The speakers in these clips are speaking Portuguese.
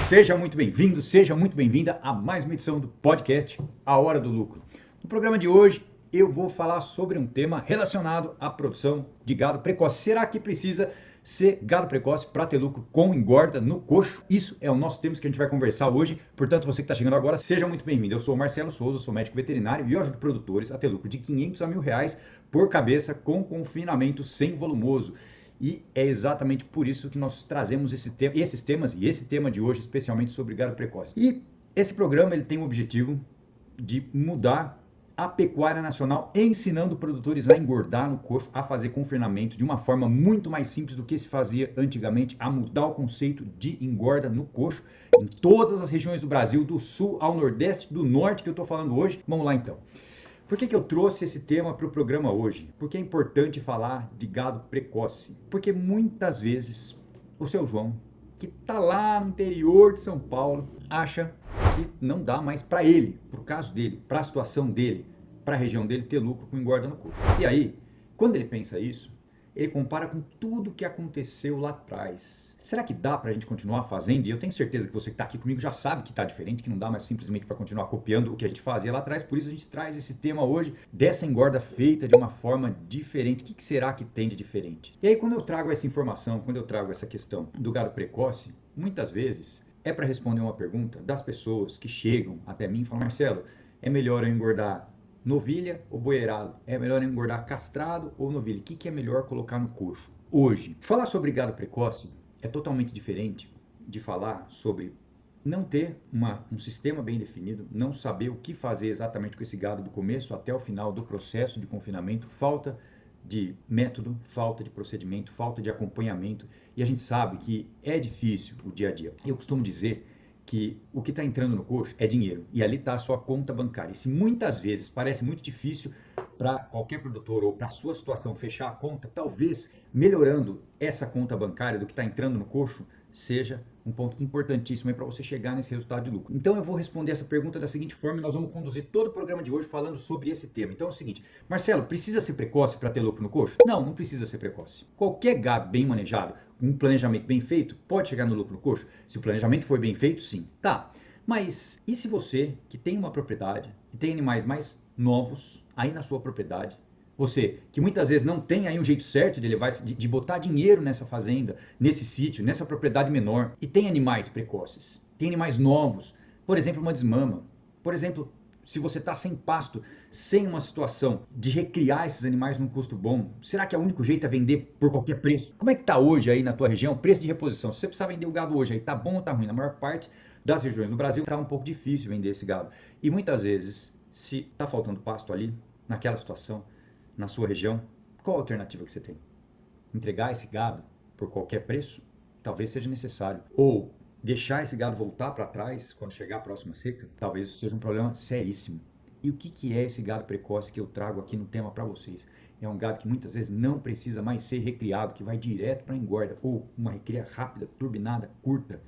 Seja muito bem-vindo, seja muito bem-vinda a mais uma edição do podcast A Hora do Lucro. No programa de hoje eu vou falar sobre um tema relacionado à produção de gado precoce. Será que precisa ser gado precoce para ter lucro com engorda no coxo? Isso é o nosso tema que a gente vai conversar hoje. Portanto, você que está chegando agora, seja muito bem-vindo. Eu sou o Marcelo Souza, sou médico veterinário e eu ajudo produtores a ter lucro de R$500 a R$1.000 por cabeça com confinamento sem volumoso. E é exatamente por isso que nós trazemos esses temas e esse tema de hoje, especialmente sobre gado precoce. E esse programa ele tem o objetivo de mudar a pecuária nacional, ensinando produtores a engordar no coxo, a fazer confinamento de uma forma muito mais simples do que se fazia antigamente, a mudar o conceito de engorda no coxo em todas as regiões do Brasil, do sul ao nordeste, do norte que eu estou falando hoje. Vamos lá então. Por que eu trouxe esse tema para o programa hoje? Porque é importante falar de gado precoce. Porque muitas vezes o seu João, que está lá no interior de São Paulo, acha que não dá mais para ele, para o caso dele, para a situação dele, para a região dele ter lucro com engorda no coxo. E aí, quando ele pensa isso, ele compara com tudo que aconteceu lá atrás. Será que dá para a gente continuar fazendo? E eu tenho certeza que você que está aqui comigo já sabe que está diferente, que não dá mais simplesmente para continuar copiando o que a gente fazia lá atrás. Por isso a gente traz esse tema hoje dessa engorda feita de uma forma diferente. O que será que tem de diferente? E aí quando eu trago essa informação, quando eu trago essa questão do gado precoce, muitas vezes é para responder uma pergunta das pessoas que chegam até mim e falam: Marcelo, é melhor eu engordar novilha ou boeirado? É melhor engordar castrado ou novilha? O que é melhor colocar no coxo? Hoje, falar sobre gado precoce é totalmente diferente de falar sobre não ter um sistema bem definido, não saber o que fazer exatamente com esse gado do começo até o final do processo de confinamento, falta de método, falta de procedimento, falta de acompanhamento, e a gente sabe que é difícil o dia a dia. Eu costumo dizer que o que está entrando no coxo é dinheiro, e ali está a sua conta bancária. E se muitas vezes parece muito difícil para qualquer produtor ou para a sua situação fechar a conta, talvez melhorando essa conta bancária do que está entrando no coxo seja um ponto importantíssimo para você chegar nesse resultado de lucro. Então eu vou responder essa pergunta da seguinte forma e nós vamos conduzir todo o programa de hoje falando sobre esse tema. Então é o seguinte: Marcelo, precisa ser precoce para ter lucro no coxo? Não, não precisa ser precoce. Qualquer gado bem manejado, um planejamento bem feito, pode chegar no lucro no coxo? Se o planejamento for bem feito, sim. Tá, mas e se você que tem uma propriedade e tem animais mais novos aí na sua propriedade, você que muitas vezes não tem aí um jeito certo de levar, de botar dinheiro nessa fazenda, nesse sítio, nessa propriedade menor, e tem animais precoces, tem animais novos, por exemplo, uma desmama, por exemplo, se você está sem pasto, sem uma situação de recriar esses animais num custo bom, será que é o único jeito é vender por qualquer preço? Como é que está hoje aí na tua região o preço de reposição? Se você precisar vender o gado hoje aí, tá bom ou tá ruim? Na maior parte das regiões do Brasil está um pouco difícil vender esse gado. E muitas vezes, se está faltando pasto ali, naquela situação, na sua região, qual a alternativa que você tem? Entregar esse gado por qualquer preço? Talvez seja necessário. Ou deixar esse gado voltar para trás quando chegar a próxima seca? Talvez isso seja um problema seríssimo. E o que é esse gado precoce que eu trago aqui no tema para vocês? É um gado que muitas vezes não precisa mais ser recriado, que vai direto para a engorda, ou uma recria rápida, turbinada, curta.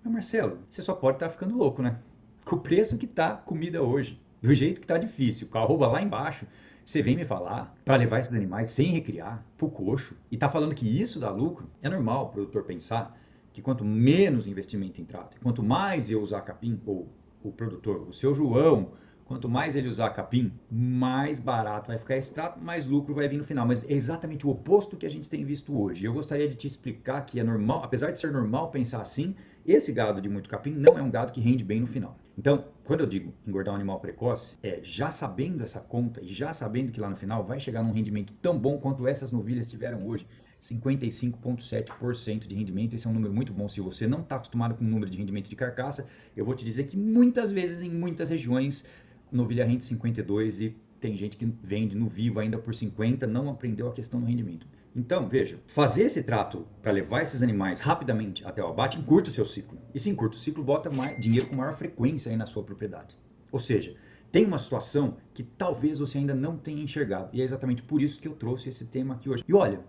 Mas Marcelo, você só pode estar ficando louco, né? Com o preço que está a comida hoje, do jeito que está difícil, com a arroba lá embaixo, você vem me falar para levar esses animais sem recriar para o coxo e tá falando que isso dá lucro? É normal o produtor pensar que quanto menos investimento em trato, quanto mais eu usar capim, ou o produtor, o seu João, quanto mais ele usar capim, mais barato vai ficar esse trato, mais lucro vai vir no final. Mas é exatamente o oposto que a gente tem visto hoje. Eu gostaria de te explicar que é normal, apesar de ser normal pensar assim, esse gado de muito capim não é um gado que rende bem no final. Então, quando eu digo engordar um animal precoce, é já sabendo essa conta e já sabendo que lá no final vai chegar num rendimento tão bom quanto essas novilhas tiveram hoje, 55,7% de rendimento. Esse é um número muito bom. Se você não está acostumado com o número de rendimento de carcaça, eu vou te dizer que muitas vezes, em muitas regiões, novilha rende 52 e tem gente que vende no vivo ainda por 50, não aprendeu a questão do rendimento. Então, veja, fazer esse trato para levar esses animais rapidamente até o abate encurta o seu ciclo. E se encurta o ciclo, bota mais dinheiro com maior frequência aí na sua propriedade. Ou seja, tem uma situação que talvez você ainda não tenha enxergado. E é exatamente por isso que eu trouxe esse tema aqui hoje. E olha,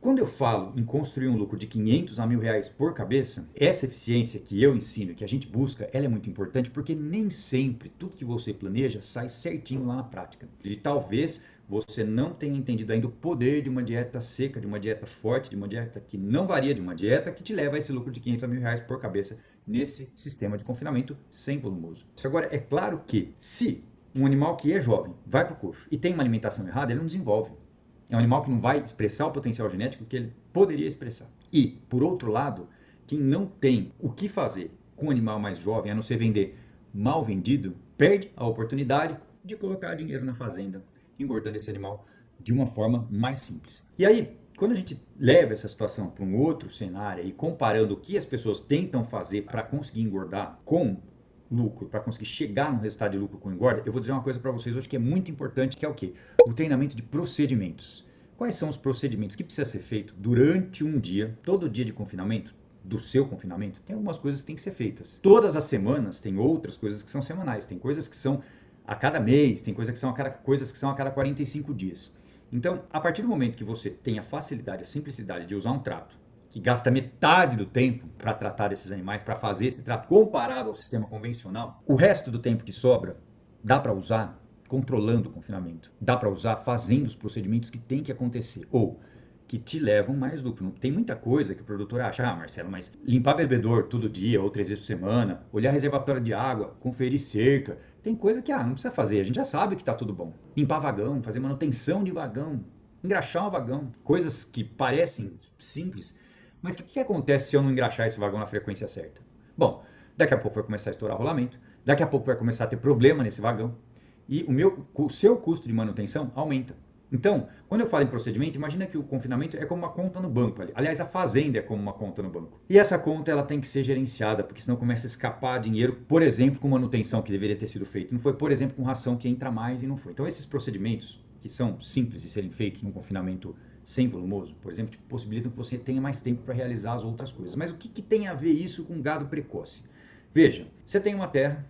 quando eu falo em construir um lucro de 500 a R$1.000 por cabeça, essa eficiência que eu ensino, que a gente busca, ela é muito importante porque nem sempre tudo que você planeja sai certinho lá na prática. E talvez você não tenha entendido ainda o poder de uma dieta seca, de uma dieta forte, de uma dieta que não varia, de uma dieta que te leva a esse lucro de 500 a R$ 1.000 por cabeça nesse sistema de confinamento sem volumoso. Agora, é claro que se um animal que é jovem vai para o coxo e tem uma alimentação errada, ele não desenvolve. É um animal que não vai expressar o potencial genético que ele poderia expressar. E, por outro lado, quem não tem o que fazer com um animal mais jovem, a não ser vender mal vendido, perde a oportunidade de colocar dinheiro na fazenda, engordando esse animal de uma forma mais simples. E aí, quando a gente leva essa situação para um outro cenário e comparando o que as pessoas tentam fazer para conseguir engordar com lucro, para conseguir chegar no resultado de lucro com engorda, eu vou dizer uma coisa para vocês hoje que é muito importante, que é o quê? O treinamento de procedimentos. Quais são os procedimentos que precisa ser feito durante um dia, todo dia de confinamento, do seu confinamento? Tem algumas coisas que têm que ser feitas. Todas as semanas tem outras coisas que são semanais, tem coisas que são a cada mês, tem coisas que são a cada 45 dias. Então, a partir do momento que você tem a facilidade, a simplicidade de usar um trato que gasta metade do tempo para tratar desses animais, para fazer esse trato comparado ao sistema convencional, o resto do tempo que sobra dá para usar controlando o confinamento, dá para usar fazendo os procedimentos que tem que acontecer ou que te levam mais lucro. Tem muita coisa que o produtor acha, Marcelo, mas limpar bebedouro todo dia ou 3 vezes por semana, olhar reservatório de água, conferir cerca, tem coisa que não precisa fazer, a gente já sabe que está tudo bom. Limpar vagão, fazer manutenção de vagão, engraxar um vagão, coisas que parecem simples, mas o que acontece se eu não engraxar esse vagão na frequência certa? Bom, daqui a pouco vai começar a estourar rolamento, daqui a pouco vai começar a ter problema nesse vagão e o seu custo de manutenção aumenta. Então, quando eu falo em procedimento, imagina que o confinamento é como uma conta no banco. Aliás, a fazenda é como uma conta no banco. E essa conta ela tem que ser gerenciada, porque senão começa a escapar dinheiro, por exemplo, com manutenção que deveria ter sido feita. Não foi, por exemplo, com ração que entra mais e não foi. Então, esses procedimentos, que são simples de serem feitos num confinamento sem volumoso, por exemplo, possibilitam que você tenha mais tempo para realizar as outras coisas. Mas o que tem a ver isso com gado precoce? Veja, você tem uma terra,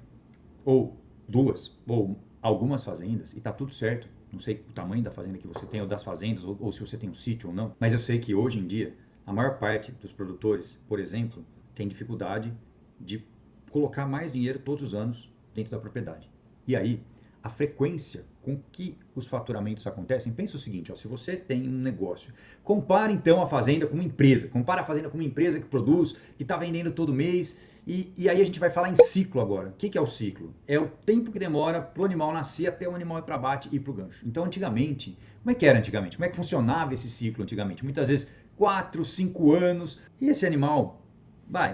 ou duas, ou algumas fazendas, e está tudo certo. Não sei o tamanho da fazenda que você tem, ou das fazendas, ou se você tem um sítio ou não, mas eu sei que hoje em dia, a maior parte dos produtores, por exemplo, tem dificuldade de colocar mais dinheiro todos os anos dentro da propriedade. E aí, a frequência com que os faturamentos acontecem, pensa o seguinte, se você tem um negócio, compara então a fazenda com uma empresa, compara a fazenda com uma empresa que produz, que está vendendo todo mês, e aí a gente vai falar em ciclo agora. O que é o ciclo? É o tempo que demora para o animal nascer até o animal ir para abate e ir para o gancho. Então, antigamente, como é que era antigamente? Como é que funcionava esse ciclo antigamente? Muitas vezes 4, 5 anos, e esse animal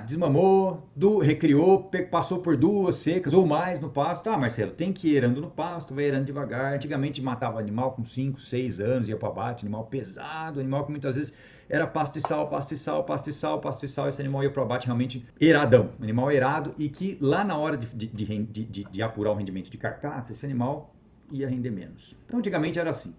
desmamou, recriou, passou por 2 secas ou mais no pasto. Marcelo, tem que ir erando no pasto, vai erando devagar. Antigamente matava animal com 5, 6 anos, ia para abate, animal pesado, animal que muitas vezes era pasto e sal, pasto e sal, pasto e sal, pasto e sal. Esse animal ia para abate realmente eradão, animal erado, e que lá na hora de apurar o rendimento de carcaça, esse animal ia render menos. Então antigamente era assim.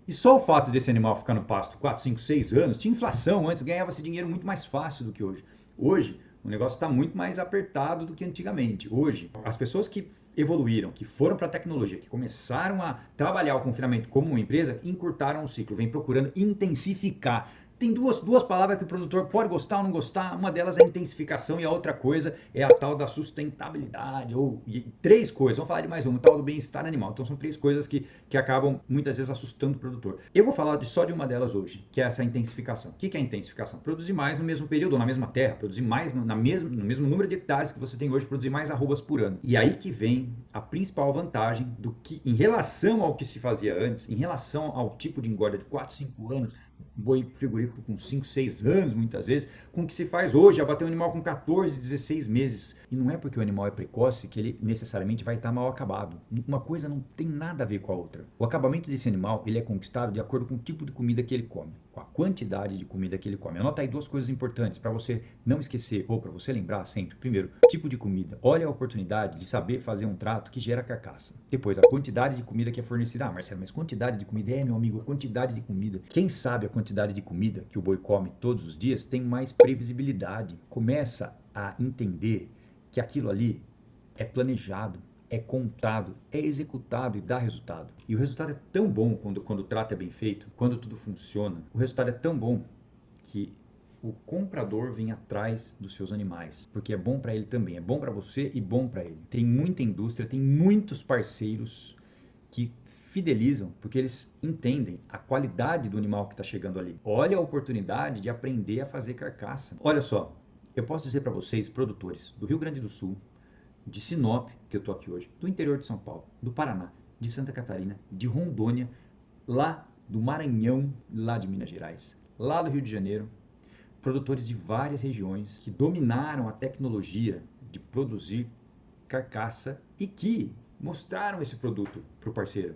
E só o fato desse animal ficar no pasto 4, 5, 6 anos, tinha inflação antes, ganhava-se dinheiro muito mais fácil do que hoje. Hoje, o negócio está muito mais apertado do que antigamente. Hoje, as pessoas que evoluíram, que foram para a tecnologia, que começaram a trabalhar o confinamento como uma empresa, encurtaram o ciclo, vem procurando intensificar. Tem duas palavras que o produtor pode gostar ou não gostar. Uma delas é a intensificação e a outra coisa é a tal da sustentabilidade. E 3 coisas, vamos falar de mais uma, o tal do bem-estar animal. Então são 3 coisas que acabam muitas vezes assustando o produtor. Eu vou falar só de uma delas hoje, que é essa intensificação. O que é a intensificação? Produzir mais no mesmo período, ou na mesma terra, produzir mais no mesmo número de hectares que você tem hoje, produzir mais arrobas por ano. E aí que vem a principal vantagem do que, em relação ao que se fazia antes, em relação ao tipo de engorda de 4, 5 anos, boi frigorífico com 5, 6 anos, muitas vezes, com o que se faz hoje, abater um animal com 14, 16 meses. E não é porque o animal é precoce que ele necessariamente vai estar mal acabado. Uma coisa não tem nada a ver com a outra. O acabamento desse animal, ele é conquistado de acordo com o tipo de comida que ele come, com a quantidade de comida que ele come. Anota aí 2 coisas importantes para você não esquecer, ou para você lembrar sempre. Primeiro, tipo de comida. Olha a oportunidade de saber fazer um trato que gera carcaça. Depois, a quantidade de comida que é fornecida. Marcelo, mas quantidade de comida? Meu amigo, quantidade de comida. Quem sabe a quantidade de comida que o boi come todos os dias tem mais previsibilidade. Começa a entender que aquilo ali é planejado, é contado, é executado e dá resultado. E o resultado é tão bom quando o trato é bem feito, quando tudo funciona. O resultado é tão bom que o comprador vem atrás dos seus animais, porque é bom para ele também, é bom para você e bom para ele. Tem muita indústria, tem muitos parceiros que fidelizam porque eles entendem a qualidade do animal que está chegando ali. Olha a oportunidade de aprender a fazer carcaça. Olha só, eu posso dizer para vocês, produtores do Rio Grande do Sul, de Sinop, que eu estou aqui hoje, do interior de São Paulo, do Paraná, de Santa Catarina, de Rondônia, lá do Maranhão, lá de Minas Gerais, lá do Rio de Janeiro, produtores de várias regiões que dominaram a tecnologia de produzir carcaça e que mostraram esse produto para o parceiro,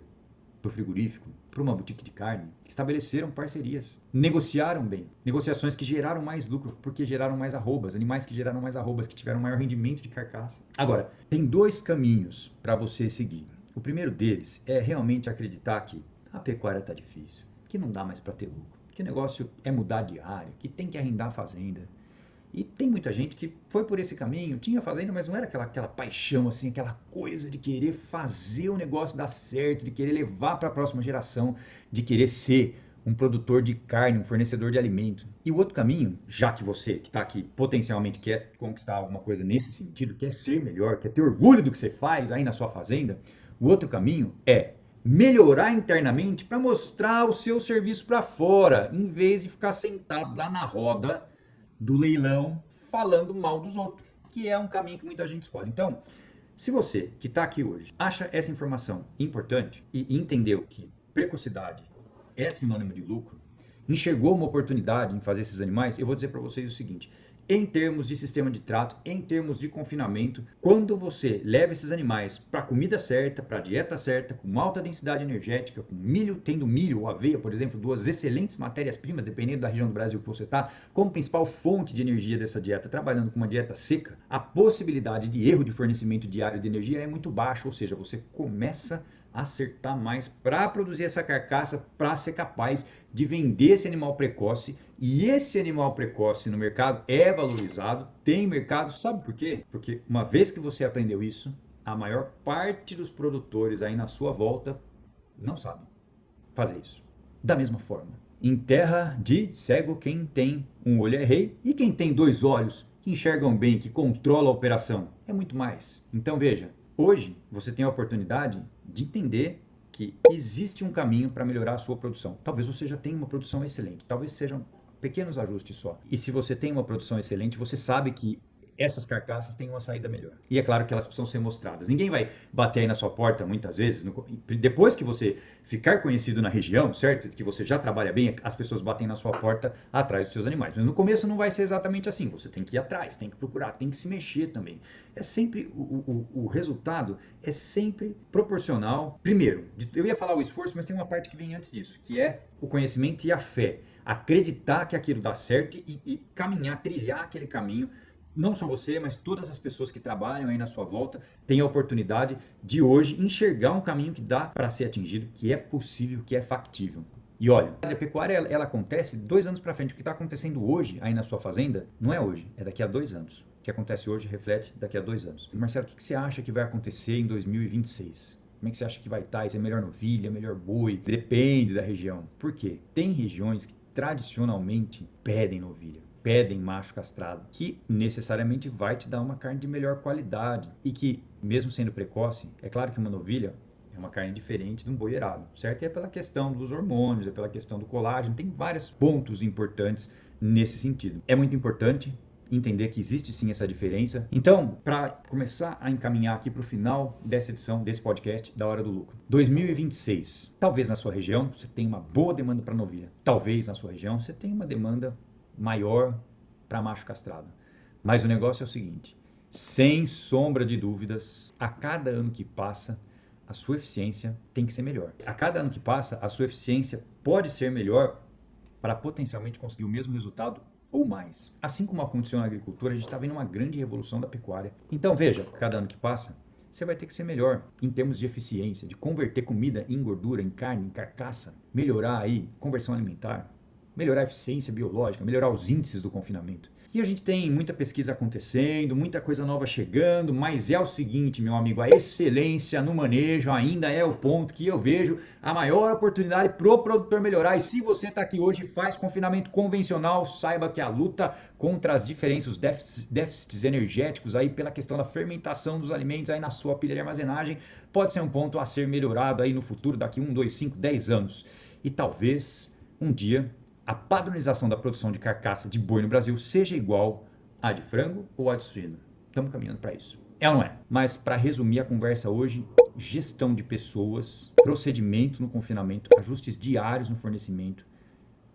para o frigorífico, para uma boutique de carne, estabeleceram parcerias, negociaram bem, negociações que geraram mais lucro, porque geraram mais arrobas, animais que geraram mais arrobas, que tiveram maior rendimento de carcaça. Agora, tem dois caminhos para você seguir. O primeiro deles é realmente acreditar que a pecuária está difícil, que não dá mais para ter lucro, que o negócio é mudar de área, que tem que arrendar a fazenda. E tem muita gente que foi por esse caminho, tinha fazenda, mas não era aquela paixão, assim, aquela coisa de querer fazer o negócio dar certo, de querer levar para a próxima geração, de querer ser um produtor de carne, um fornecedor de alimento. E o outro caminho, já que você que está aqui potencialmente quer conquistar alguma coisa nesse sentido, quer ser melhor, quer ter orgulho do que você faz aí na sua fazenda, o outro caminho é melhorar internamente para mostrar o seu serviço para fora, em vez de ficar sentado lá na roda do leilão falando mal dos outros, que é um caminho que muita gente escolhe. Então, se você que está aqui hoje acha essa informação importante e entendeu que precocidade é sinônimo de lucro, enxergou uma oportunidade em fazer esses animais, eu vou dizer para vocês o seguinte: em termos de sistema de trato, em termos de confinamento, quando você leva esses animais para a comida certa, para a dieta certa, com alta densidade energética, com milho, tendo milho ou aveia, por exemplo, duas excelentes matérias-primas, dependendo da região do Brasil que você está, como principal fonte de energia dessa dieta, trabalhando com uma dieta seca, a possibilidade de erro de fornecimento diário de energia é muito baixa, ou seja, você começa a acertar mais para produzir essa carcaça, para ser capaz de vender esse animal precoce. E esse animal precoce no mercado é valorizado, tem mercado, sabe por quê? Porque uma vez que você aprendeu isso, a maior parte dos produtores aí na sua volta não sabem fazer isso. Da mesma forma, em terra de cego, quem tem um olho é rei, e quem tem dois olhos, que enxergam bem, que controla a operação, é muito mais. Então veja, hoje você tem a oportunidade de entender que existe um caminho para melhorar a sua produção. Talvez você já tenha uma produção excelente, talvez sejam pequenos ajustes só. E se você tem uma produção excelente, você sabe que essas carcaças têm uma saída melhor. E é claro que elas precisam ser mostradas. Ninguém vai bater aí na sua porta muitas vezes. Depois que você ficar conhecido na região, certo? Que você já trabalha bem, as pessoas batem na sua porta atrás dos seus animais. Mas no começo não vai ser exatamente assim. Você tem que ir atrás, tem que procurar, tem que se mexer também. É sempre, o resultado é sempre proporcional. Primeiro, eu ia falar o esforço, mas tem uma parte que vem antes disso, que é o conhecimento e a fé. Acreditar que aquilo dá certo e caminhar, trilhar aquele caminho. Não só você, mas todas as pessoas que trabalham aí na sua volta têm a oportunidade de hoje enxergar um caminho que dá para ser atingido, que é possível, que é factível. E olha, a pecuária ela acontece 2 anos para frente. O que está acontecendo hoje aí na sua fazenda não é hoje, é daqui a 2 anos. O que acontece hoje reflete daqui a 2 anos. Marcelo, o que você acha que vai acontecer em 2026? Como é que você acha que vai estar? Se é melhor novilha, melhor boi? Depende da região. Por quê? Tem regiões que tradicionalmente pedem novilha, pedem macho castrado, que necessariamente vai te dar uma carne de melhor qualidade e que, mesmo sendo precoce, é claro que uma novilha é uma carne diferente de um boi eirado, certo? E é pela questão dos hormônios, é pela questão do colágeno, tem vários pontos importantes nesse sentido. É muito importante entender que existe sim essa diferença. Então, para começar a encaminhar aqui para o final dessa edição, desse podcast, da Hora do Lucro. 2026, talvez na sua região você tenha uma boa demanda para novilha. Talvez na sua região você tenha uma demanda maior para macho castrado. Mas o negócio é o seguinte, sem sombra de dúvidas, a cada ano que passa, a sua eficiência tem que ser melhor. A cada ano que passa, a sua eficiência pode ser melhor para potencialmente conseguir o mesmo resultado ou mais. Assim como aconteceu na agricultura, a gente está vendo uma grande revolução da pecuária. Então veja, cada ano que passa, você vai ter que ser melhor em termos de eficiência, de converter comida em gordura, em carne, em carcaça, melhorar aí conversão alimentar, melhorar a eficiência biológica, melhorar os índices do confinamento. E a gente tem muita pesquisa acontecendo, muita coisa nova chegando, mas é o seguinte, meu amigo, a excelência no manejo ainda é o ponto que eu vejo a maior oportunidade para o produtor melhorar. E se você está aqui hoje e faz confinamento convencional, saiba que a luta contra as diferenças, os déficits energéticos aí pela questão da fermentação dos alimentos aí na sua pilha de armazenagem pode ser um ponto a ser melhorado aí no futuro, daqui 1, 2, 5, 10 anos. E talvez um dia a padronização da produção de carcaça de boi no Brasil seja igual à de frango ou à de suíno. Estamos caminhando para isso. É ou não é? Mas para resumir a conversa hoje, gestão de pessoas, procedimento no confinamento, ajustes diários no fornecimento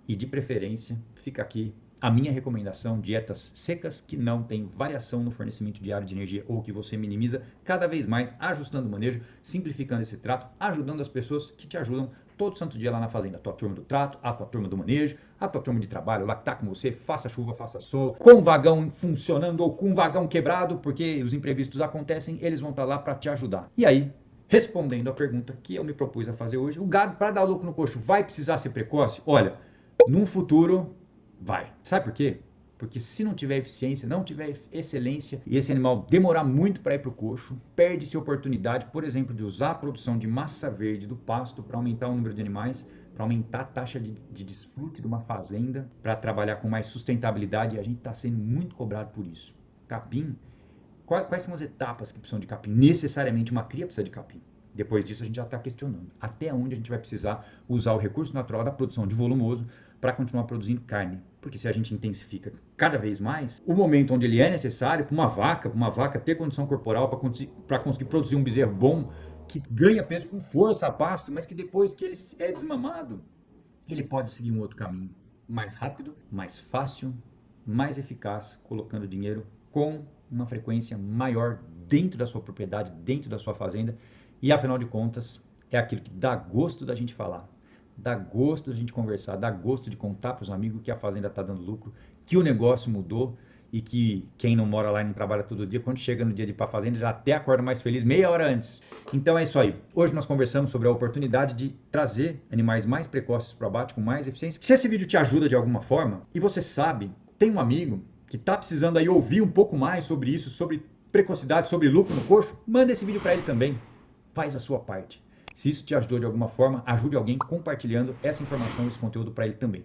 e de preferência, fica aqui a minha recomendação: dietas secas que não tem variação no fornecimento diário de energia ou que você minimiza cada vez mais, ajustando o manejo, simplificando esse trato, ajudando as pessoas que te ajudam todo santo dia lá na fazenda. A tua turma do trato, a tua turma do manejo, a tua turma de trabalho lá que tá com você, faça chuva, faça sol, com o vagão funcionando ou com o vagão quebrado, porque os imprevistos acontecem, eles vão estar lá para te ajudar. E aí, respondendo a pergunta que eu me propus a fazer hoje, o gado para dar lucro no coxo vai precisar ser precoce? Olha, num futuro vai. Sabe por quê? Porque se não tiver eficiência, não tiver excelência e esse animal demorar muito para ir para o coxo, perde-se a oportunidade, por exemplo, de usar a produção de massa verde do pasto para aumentar o número de animais, para aumentar a taxa de desfrute de uma fazenda, para trabalhar com mais sustentabilidade, e a gente está sendo muito cobrado por isso. Capim, quais são as etapas que precisam de capim? Necessariamente uma cria precisa de capim. Depois disso a gente já está questionando até onde a gente vai precisar usar o recurso natural da produção de volumoso para continuar produzindo carne. Porque se a gente intensifica cada vez mais, o momento onde ele é necessário para uma vaca ter condição corporal para conseguir produzir um bezerro bom, que ganha peso com força a pasto, mas que depois que ele é desmamado, ele pode seguir um outro caminho mais rápido, mais fácil, mais eficaz, colocando dinheiro com uma frequência maior dentro da sua propriedade, dentro da sua fazenda. E afinal de contas, é aquilo que dá gosto da gente falar, dá gosto da gente conversar, dá gosto de contar para os amigos que a fazenda está dando lucro, que o negócio mudou e que quem não mora lá e não trabalha todo dia, quando chega no dia de ir para a fazenda, já até acorda mais feliz meia hora antes. Então é isso aí. Hoje nós conversamos sobre a oportunidade de trazer animais mais precoces para o abate com mais eficiência. Se esse vídeo te ajuda de alguma forma e você sabe, tem um amigo que está precisando aí ouvir um pouco mais sobre isso, sobre precocidade, sobre lucro no coxo, manda esse vídeo para ele também. Faz a sua parte. Se isso te ajudou de alguma forma, ajude alguém compartilhando essa informação, esse conteúdo para ele também.